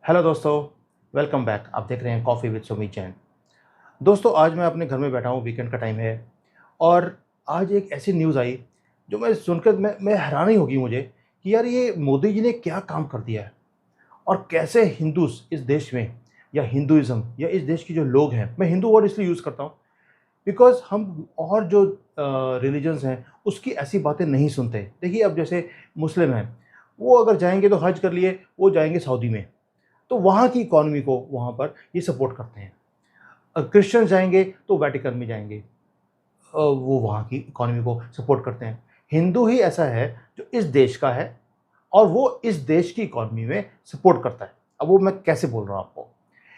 Hello दोस्तों, welcome back. आप देख रहे हैं कॉफ़ी विद सुमित जैन। दोस्तों, आज मैं अपने घर में बैठा हूँ, वीकेंड का टाइम है और आज एक ऐसी न्यूज़ आई जो मैं सुनकर मैं हैरानी होगी मुझे कि यार ये मोदी जी ने क्या काम कर दिया है और कैसे हिंदूस इस देश में या हिंदुइज़्म या इस देश के जो लोग हैं, मैं हिंदू वर्ड इसलिए यूज़ करता हूँ बिकॉज़ हम और जो रिलिजन्स हैं उसकी ऐसी बातें नहीं सुनते। देखिए, अब जैसे मुस्लिम हैं, वो अगर जाएँगे तो हज कर लिए, वो जाएँगे सऊदी में। तो वहाँ की इकॉनमी को वहाँ पर ये सपोर्ट करते हैं। क्रिश्चियन जाएँगे तो वेटिकन में जाएँगे। वो वहाँ की इकॉनमी को सपोर्ट करते हैं। हिंदू ही ऐसा है जो इस देश का है और वो इस देश की इकॉनमी में सपोर्ट करता है। अब वो मैं कैसे बोल रहा हूँ आपको।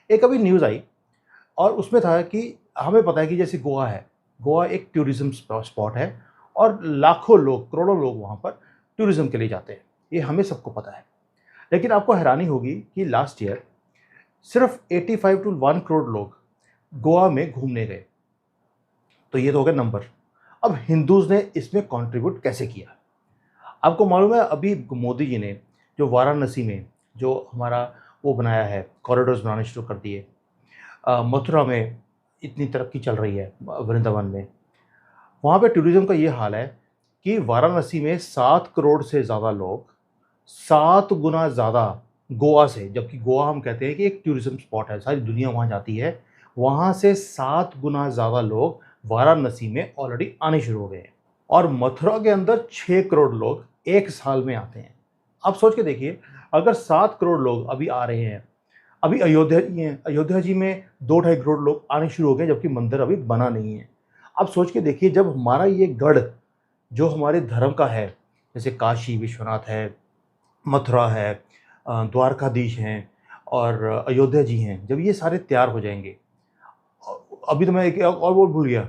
एक अभी न्यूज़ आई और उसमें था कि हमें पता है कि जैसे गोवा है, गोवा एक टूरिज़्म स्पॉट है और लाखों लोग, करोड़ों लोग वहाँ पर टूरिज़्म के लिए जाते हैं। ये हमें सबको पता है। लेकिन आपको हैरानी होगी कि लास्ट ईयर सिर्फ 85 टू 1 करोड़ लोग गोवा में घूमने गए। तो ये तो हो गए नंबर। अब हिंदूज़ ने इसमें कंट्रीब्यूट कैसे किया? आपको मालूम है अभी मोदी जी ने जो वाराणसी में जो हमारा वो बनाया है, कॉरिडोर्स बनाने शुरू कर दिए। मथुरा में इतनी तरक्की चल रही है, वृंदावन में। वहाँ पे टूरिज़्म का ये हाल है कि वाराणसी में 7 करोड़ से ज़्यादा लोग 7 गुना ज़्यादा गोवा से, जबकि गोवा हम कहते हैं कि एक टूरिज़्म स्पॉट है, सारी दुनिया वहाँ जाती है। वहाँ से 7 गुना ज़्यादा लोग वाराणसी में ऑलरेडी आने शुरू हो गए हैं और मथुरा के अंदर 6 करोड़ लोग 1 साल में आते हैं। आप सोच के देखिए, अगर 7 करोड़ लोग अभी आ रहे हैं, अभी अयोध्या जी हैं, अयोध्या जी में 2 ढाई करोड़ लोग आने शुरू हो गए जबकि मंदिर अभी बना नहीं है। आप सोच के देखिए, जब हमारा ये गढ़ जो हमारे धर्म का है, जैसे काशी विश्वनाथ है, मथुरा है, द्वारकाधीश हैं और अयोध्या जी हैं, जब ये सारे तैयार हो जाएँगे। अभी तो मैं एक और वो भूल गया,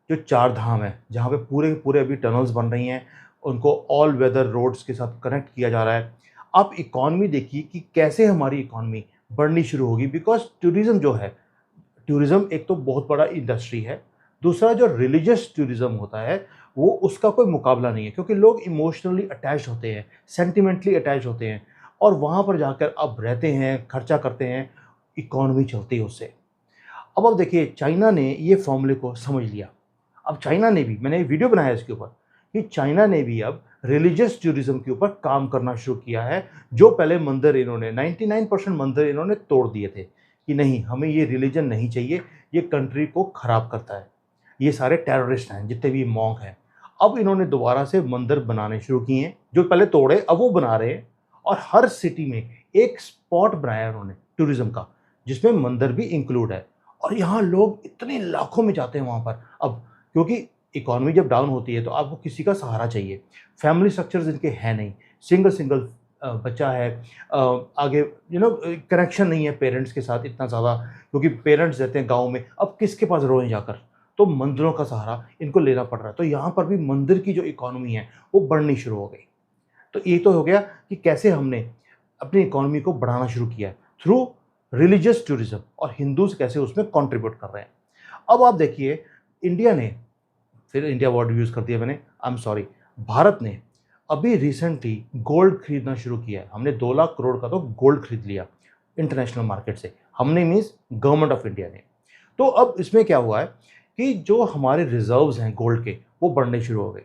जो 4 धाम है, जहाँ पे पूरे के पूरे अभी टनल्स बन रही हैं, उनको ऑल वेदर रोड्स के साथ कनेक्ट किया जा रहा है। आप इकॉनमी देखिए कि कैसे हमारी इकॉनमी बढ़नी शुरू होगी बिकॉज़ टूरिज़्म जो है, टूरिज़्म एक तो बहुत बड़ा इंडस्ट्री है, दूसरा जो रिलीजियस टूरिज़्म होता है, वो उसका कोई मुकाबला नहीं है क्योंकि लोग इमोशनली अटैच्ड होते हैं, सेंटिमेंटली अटैच्ड होते हैं और वहाँ पर जाकर अब रहते हैं, खर्चा करते हैं, इकॉनमी चलती है उससे। अब आप देखिए, चाइना ने ये फ़ॉर्मूले को समझ लिया। अब चाइना ने भी, मैंने एक वीडियो बनाया इसके ऊपर कि चाइना ने भी अब रिलीजियस टूरिज़्म के ऊपर काम करना शुरू किया है। जो पहले मंदिर इन्होंने 99% मंदिर इन्होंने तोड़ दिए थे कि नहीं, हमें ये रिलीजन नहीं चाहिए, ये कंट्री को ख़राब करता है। ये सारे टेररिस्ट हैं, जितने भी मॉन्क हैं। अब इन्होंने दोबारा से मंदिर बनाने शुरू किए हैं, जो पहले तोड़े अब वो बना रहे हैं और हर सिटी में एक स्पॉट बनाया उन्होंने टूरिज़्म का, जिसमें मंदिर भी इंक्लूड है और यहाँ लोग इतने लाखों में जाते हैं वहाँ पर। अब क्योंकि इकॉनमी जब डाउन होती है तो आपको किसी का सहारा चाहिए। फैमिली स्ट्रक्चर्स इनके हैं नहीं, सिंगल बच्चा है, आगे कनेक्शन नहीं है पेरेंट्स के साथ इतना ज़्यादा क्योंकि पेरेंट्स रहते हैं गाँव में, अब किसके पास रोएँ जाकर? तो मंदिरों का सहारा इनको लेना पड़ रहा है। तो यहाँ पर भी मंदिर की जो इकॉनमी है वो बढ़नी शुरू हो गई। तो ये तो हो गया कि कैसे हमने अपनी इकॉनमी को बढ़ाना शुरू किया थ्रू रिलीजियस टूरिज़्म और हिंदूज़ कैसे उसमें कंट्रीब्यूट कर रहे हैं। अब आप देखिए, इंडिया ने, फिर इंडिया वर्ड यूज़ कर दिया मैंने, आई एम सॉरी, भारत ने अभी रिसेंटली गोल्ड खरीदना शुरू किया है। हमने 2 लाख करोड़ का तो गोल्ड खरीद लिया इंटरनेशनल मार्केट से। हमने मीन्स गवर्नमेंट ऑफ इंडिया ने। तो अब इसमें क्या हुआ है कि जो हमारे रिज़र्व्स हैं गोल्ड के, वो बढ़ने शुरू हो गए।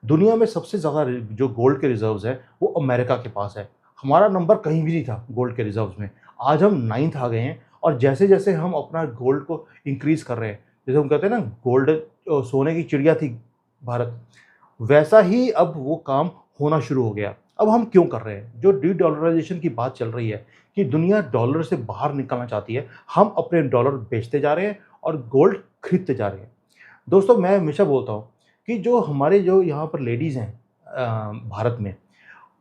दुनिया में सबसे ज़्यादा जो गोल्ड के रिज़र्व्स हैं, वो अमेरिका के पास है। हमारा नंबर कहीं भी नहीं था गोल्ड के रिज़र्व्स में। आज हम 9th आ गए हैं और जैसे-जैसे हम अपना गोल्ड को इंक्रीज़ कर रहे हैं, जैसे हम कहते हैं ना, गोल्ड सोने की चिड़िया थी भारत, वैसा ही अब वो काम होना शुरू हो गया। अब हम क्यों कर रहे हैं? जो डी-डॉलराइज़ेशन की बात चल रही है कि दुनिया डॉलर से बाहर निकलना चाहती है, हम अपने डॉलर बेचते जा रहे हैं और गोल्ड खरीदते जा रहे हैं। दोस्तों, मैं हमेशा बोलता हूँ कि जो हमारे जो यहाँ पर लेडीज़ हैं भारत में,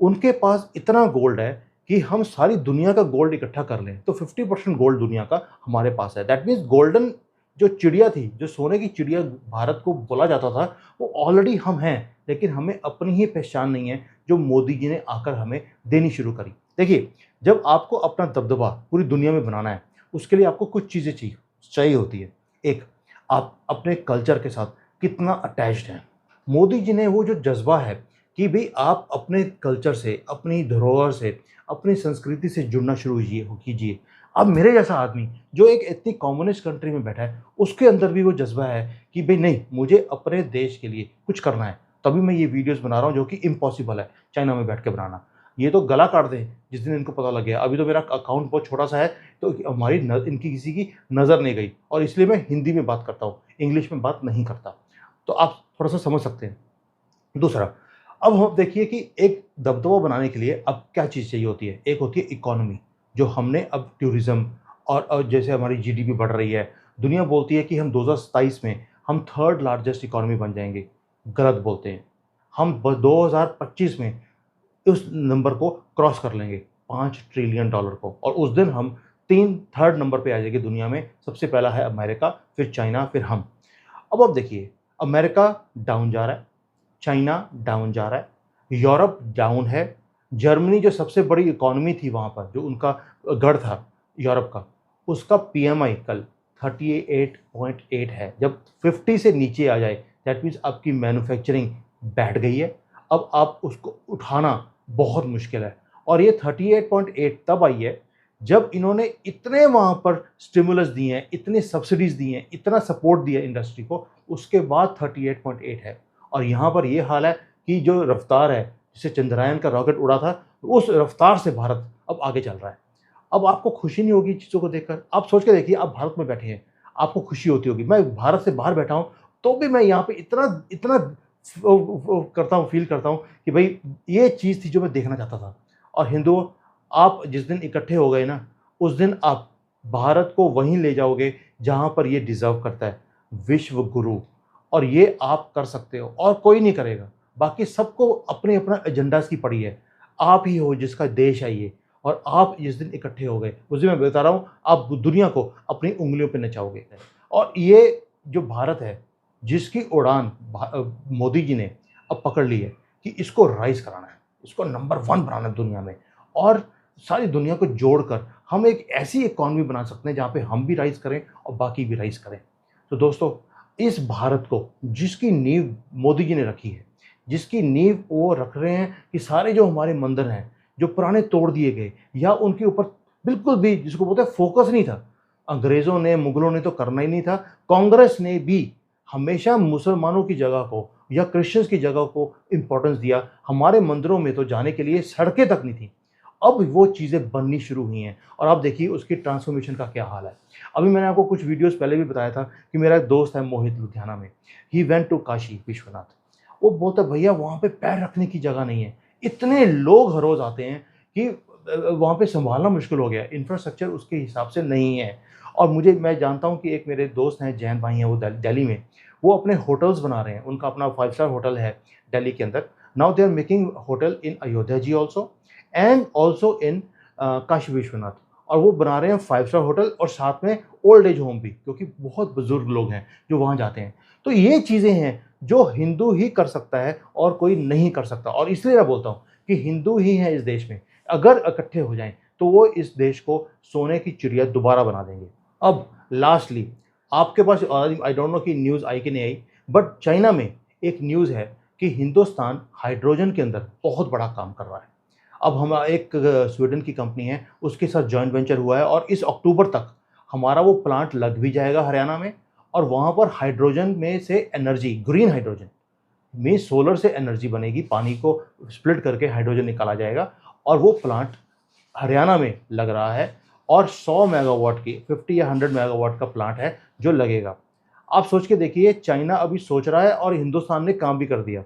उनके पास इतना गोल्ड है कि हम सारी दुनिया का गोल्ड इकट्ठा कर लें, तो 50% गोल्ड दुनिया का हमारे पास है। दैट मीन्स गोल्डन जो चिड़िया थी, जो सोने की चिड़िया भारत को बोला जाता था, वो ऑलरेडी हम हैं, लेकिन हमें अपनी ही पहचान नहीं है, जो मोदी जी ने आकर हमें देनी शुरू करी। देखिए, जब आपको अपना दबदबा पूरी दुनिया में बनाना है, उसके लिए आपको कुछ चीज़ें चाहिए चाहिए होती है। एक, आप अपने कल्चर के साथ कितना अटैच्ड हैं। मोदी जी ने वो जो जज़्बा है कि भई आप अपने कल्चर से, अपनी धरोहर से, अपनी संस्कृति से जुड़ना शुरू कीजिए। अब मेरे जैसा आदमी जो एक इतनी कम्युनिस्ट कंट्री में बैठा है, उसके अंदर भी वो जज़्बा है कि भई नहीं, मुझे अपने देश के लिए कुछ करना है। तभी मैं ये वीडियोज़ बना रहा हूँ जो कि इम्पॉसिबल है चाइना में बैठ के बनाना। ये तो गला काट दें जिस दिन इनको पता लग गया। अभी तो मेरा अकाउंट बहुत छोटा-सा है, तो हमारी न इनकी किसी की नज़र नहीं गई और इसलिए मैं हिंदी में बात करता हूँ, इंग्लिश में बात नहीं करता। तो आप थोड़ा-सा समझ सकते हैं। दूसरा, अब हम देखिए कि एक दबदबा बनाने के लिए अब क्या चीज़ चाहिए होती है? एक होती है इकोनॉमी, जो हमने अब टूरिज़्म और जैसे हमारी जीडीपी बढ़ रही है, दुनिया बोलती है कि हम 2027 में हम थर्ड लार्जेस्ट इकोनॉमी बन जाएँगे, गलत बोलते हैं। हम ब 2025 में उस नंबर को क्रॉस कर लेंगे, $5 ट्रिलियन को, और उस दिन हम 3 थर्ड नंबर पे आ जाएँगे दुनिया में। सबसे पहला है अमेरिका, फिर चाइना, फिर हम। अब आप देखिए, अमेरिका डाउन जा रहा है, चाइना डाउन जा रहा है, यूरोप डाउन है, जर्मनी जो सबसे बड़ी इकोनॉमी थी वहाँ पर, जो उनका गढ़ था यूरोप का, उसका पीएमआई कल 38.8 है। जब 50 से नीचे आ जाए, दैट मीन्स आपकी मैन्युफैक्चरिंग बैठ गई है। अब आप उसको उठाना बहुत मुश्किल है, और ये 38.8 तब आई है जब इन्होंने इतने वहाँ पर स्टिमुलस दिए हैं, इतने सब्सिडीज़ दिए हैं, इतना सपोर्ट दिया इंडस्ट्री को, उसके बाद 38.8 है। और यहाँ पर ये हाल है कि जो रफ्तार है, जिससे चंद्रयान का रॉकेट उड़ा था, उस रफ्तार से भारत अब आगे चल रहा है। अब आपको खुशी नहीं होगी चीज़ों को देखकर? आप सोच के देखिए, आप भारत में बैठे हैं, आपको खुशी होती होगी। मैं भारत से बाहर बैठा हूँ, तो भी मैं यहाँ पे इतना इतना करता हूँ, फ़ील करता हूँ कि भई ये चीज़ थी जो मैं देखना चाहता था। और हिंदुओं, आप जिस दिन इकट्ठे हो गए ना, उस दिन आप भारत को वहीं ले जाओगे जहाँ पर ये डिज़र्व करता है, विश्व गुरु। और ये आप कर सकते हो और कोई नहीं करेगा। बाकी सबको अपने-अपना एजेंडाज़ की पड़ी है। आप ही हो जिसका देश है ये, और आप जिस दिन इकट्ठे हो गए, उस दिन मैं बता रहा हूँ, आप दुनिया को अपनी उँगलियों पे नचाओगे। और ये जो भारत है, जिसकी उड़ान मोदी जी ने अब पकड़ ली है कि इसको राइज़ कराना है, इसको नंबर 1 बनाना है दुनिया में, और सारी दुनिया को जोड़कर हम एक ऐसी इकॉनमी बना सकते हैं जहाँ पे हम भी राइज़ करें और बाकी भी राइज़ करें। तो दोस्तों, इस भारत को जिसकी नींव मोदी जी ने रखी है, जिसकी नींव वो रख रहे हैं कि सारे जो हमारे मंदिर हैं, जो पुराने तोड़ दिए गए या उनके ऊपर बिल्कुल भी, जिसको बोलते हैं, फ़ोकस नहीं था। अंग्रेज़ों ने, मुगलों ने तो करना ही नहीं था। कांग्रेस ने भी हमेशा मुसलमानों की जगह को या क्रिश्चियंस की जगह को इम्पोर्टेंस दिया। हमारे मंदिरों में तो जाने के लिए सड़कें तक नहीं थी। अब वो चीज़ें बननी शुरू हुई हैं, और आप देखिए उसकी ट्रांसफ़ॉर्मेशन का क्या हाल है। अभी मैंने आपको कुछ वीडियोज़ पहले भी बताया था कि मेरा एक दोस्त है मोहित, लुधियाना में। He went to Kashi Vishwanath. वो बोलता है, भैया वहाँ पे पैर रखने की जगह नहीं है। इतने लोग हर रोज़ आते हैं कि वहाँ पे सँभालना मुश्किल हो गया है। इंफ्रास्ट्रक्चर उसके हिसाब से नहीं है। और मैं जानता हूँ कि एक मेरे दोस्त हैं, जैन भाई हैं, वो दिल्ली में, वो अपने होटल्स बना रहे हैं। उनका अपना 5 स्टार होटल है दिल्ली के अंदर। Now they are making hotel in Ayodhya ji also, and also in Kashi Vishwanath. और वो बना रहे हैं 5 स्टार होटल, और साथ में ओल्ड एज होम भी, क्योंकि बहुत बुज़ुर्ग लोग हैं जो वहाँ जाते हैं। तो ये चीज़ें हैं जो हिंदू ही कर सकता है और कोई नहीं कर सकता, और इसलिए मैं बोलता हूँ कि हिंदू ही हैं इस देश में। अगर इकट्ठे हो जाएँ, तो वो इस देश को सोने की चिड़िया दोबारा बना देंगे। अब लास्टली, आपके पास आई डोंट नो कि न्यूज़ आई कि नहीं आई, बट चाइना में एक न्यूज़ है कि हिंदुस्तान हाइड्रोजन के अंदर बहुत बड़ा काम कर रहा है। अब हम एक स्वीडन की कंपनी है, उसके साथ जॉइंट वेंचर हुआ है, और इस अक्टूबर तक हमारा वो प्लांट लग भी जाएगा हरियाणा में। और वहाँ पर हाइड्रोजन में से एनर्जी, ग्रीन हाइड्रोजन में सोलर से एनर्जी बनेगी, पानी को स्प्लिट करके हाइड्रोजन निकाला जाएगा, और वो प्लांट हरियाणा में लग रहा है। और 100 मेगावाट की, 50 या 100 मेगावाट का प्लांट है जो लगेगा। आप सोच के देखिए, चाइना अभी सोच रहा है और हिंदुस्तान ने काम भी कर दिया।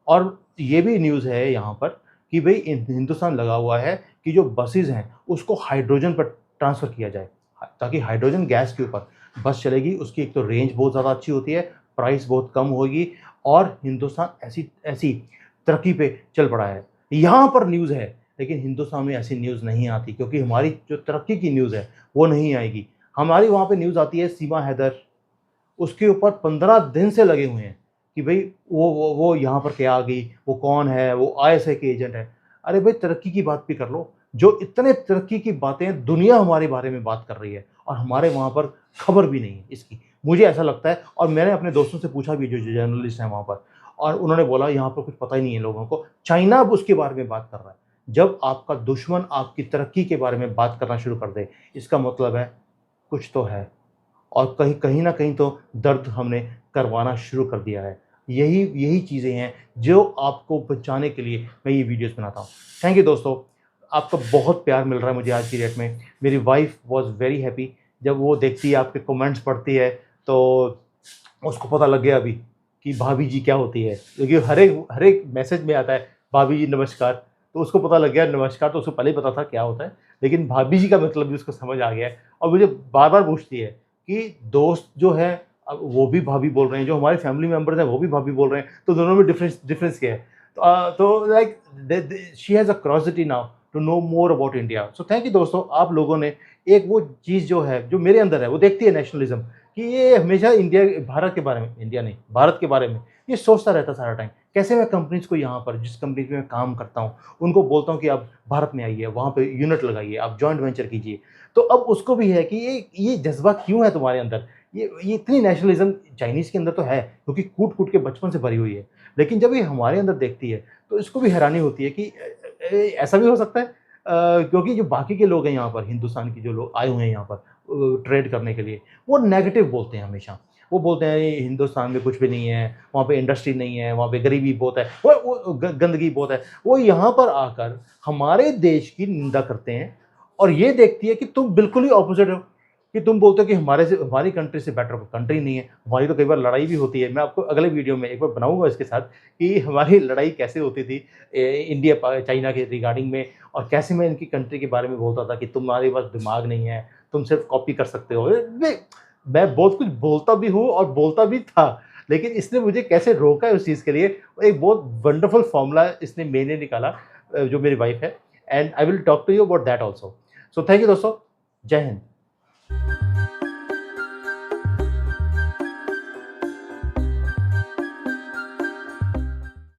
और ये भी न्यूज़ है यहाँ पर कि भई हिंदुस्तान लगा हुआ है कि जो बसेज़ हैं उसको हाइड्रोजन पर ट्रांसफ़र किया जाए, ताकि हाइड्रोजन गैस के ऊपर बस चलेगी। उसकी एक तो रेंज बहुत ज़्यादा अच्छी होती है, प्राइस बहुत कम होगी, और हिंदुस्तान ऐसी ऐसी तरक्की पे चल पड़ा है। यहाँ पर न्यूज़ है, लेकिन हिंदुस्तान में ऐसी न्यूज़ नहीं आती, क्योंकि हमारी जो तरक्की की न्यूज़ है वो नहीं आएगी। हमारी वहाँ पे न्यूज़ आती है सीमा हैदर, उसके ऊपर 15 दिन से लगे हुए हैं कि भई वो यहाँ पर क्या आ गई, वो कौन है, वो आईएसआई के एजेंट है। अरे भाई, तरक्की की बात भी कर लो। जो इतने तरक्की की बातें दुनिया हमारे बारे में बात कर रही है, और हमारे वहाँ पर खबर भी नहीं है इसकी। मुझे ऐसा लगता है। और मैंने अपने दोस्तों से पूछा भी, जो जर्नलिस्ट हैं वहाँ पर, और उन्होंने बोला यहाँ पर कुछ पता ही नहीं है लोगों को। चाइना अब उसके बारे में बात कर रहा है। जब आपका दुश्मन आपकी तरक्की के बारे में बात करना शुरू कर दे, इसका मतलब है कुछ तो है, और कहीं कहीं न कहीं तो दर्द हमने करवाना शुरू कर दिया है। यही यही चीज़ें हैं जो आपको बचाने के लिए मैं ये वीडियोज़ बनाता हूँ। थैंक यू दोस्तों, आपका बहुत प्यार मिल रहा है मुझे आज की डेट में। मेरी वाइफ़ वाज़ वेरी हैप्पी जब वो देखती है, आपके कमेंट्स पढ़ती है, तो उसको पता लग गया अभी कि भाभी जी क्या होती है। क्योंकि हर एक मैसेज में आता है भाभी जी नमस्कार, तो उसको पता लग गया नमस्कार, तो उसको पहले ही पता था क्या होता है, लेकिन भाभी जी का मतलब भी उसको समझ आ गया है। और मुझे बार-बार पूछती है कि दोस्त जो है, अब वो भी भाभी बोल रहे हैं, जो हमारे फैमिली मेंबर्स हैं वो भी भाभी बोल रहे हैं, तो दोनों में डिफरेंस क्या है? तो like she has a curiosity now to know more about India. So thank you दोस्तों, आप लोगों ने एक वो चीज़ जो है, जो मेरे अंदर है, वो देखती है नेशनलिज्म, कि ये हमेशा इंडिया, भारत के बारे में, इंडिया नहीं, भारत के बारे में ये सोचता रहता सारा टाइम। कैसे मैं कंपनीज़ को यहाँ पर, जिस कंपनी में मैं काम करता हूँ, उनको बोलता हूँ कि आप भारत में आइए, वहाँ पे यूनिट लगाइए, आप जॉइंट वेंचर कीजिए। तो अब उसको भी है कि ये जज़्बा क्यों है तुम्हारे अंदर? ये इतनी नेशनलिज़्म चाइनीज़ के अंदर तो है, क्योंकि कूट-कूट के बचपन से भरी हुई है। लेकिन जब ये हमारे अंदर देखती है, तो इसको भी हैरानी होती है कि ऐसा भी हो सकता है, क्योंकि जो बाकी के लोग हैं यहाँ पर, हिंदुस्तान के जो लोग आए हुए हैं यहाँ पर ट्रेड करने के लिए, वो नेगेटिव बोलते हैं हमेशा। वो बोलते हैं ये हिंदुस्तान में कुछ भी नहीं है, वहाँ पे इंडस्ट्री नहीं है, वहाँ पे गरीबी बहुत है, वो गंदगी बहुत है। वो यहाँ पर आकर हमारे देश की निंदा करते हैं, और ये देखती है कि तुम बिल्कुल ही ऑपोज़िट हो, कि तुम बोलते हो कि हमारी कंट्री से बेटर कंट्री नहीं है। हमारी तो कई बार लड़ाई भी होती है। मैं आपको अगले वीडियो में एक बार बनाऊँगा इसके साथ, कि हमारी लड़ाई कैसे होती थी इंडिया चाइना के रिगार्डिंग में, और कैसे मैं इनकी कंट्री के बारे में बोलता था कि तुम्हारे पास दिमाग नहीं है, तुम सिर्फ़ कॉपी कर सकते हो। मैं बहुत कुछ बोलता भी हूँ और बोलता भी था, लेकिन इसने मुझे कैसे रोका है उस चीज़ के लिए, एक बहुत वंडरफुल फ़ॉर्मूला इसने मैंने निकाला, जो मेरी वाइफ़ है, and I will talk to you about that also. So thank you दोस्तों, जय हिंद।